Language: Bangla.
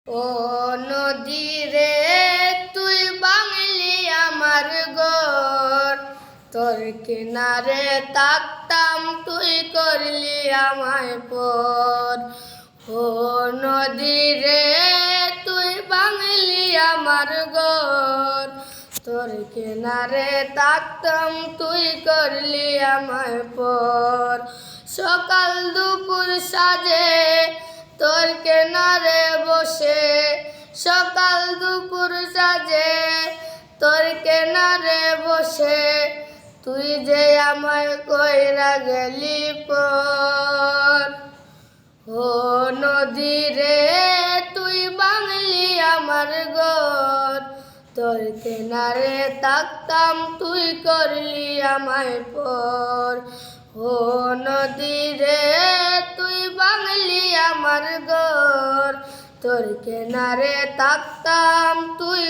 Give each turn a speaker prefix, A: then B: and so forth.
A: ও নদী রে তুই বাংলি আমার ঘর, তোর কিনারে থাকতাম তুই করলি আমায় পর। ও নদী রে তুই বাংলি আমার ঘর, তোর কিনারে থাকতাম তুই করলি আমায় পর। সকাল দুপুর সাজে তোর কিনারে বসে, সকাল দুপুর সাজে তোর কিনারে বসে, তুই যে আমায় কইরা গেলি পর। ও নদী রে তুই বাংলি আমার ঘর, তোর কিনারে থাকতাম তুই করলি আমায় পর। ও নদী রে তুই বাংলি আমার ঘর, তোর কিনারে থাকতাম তুই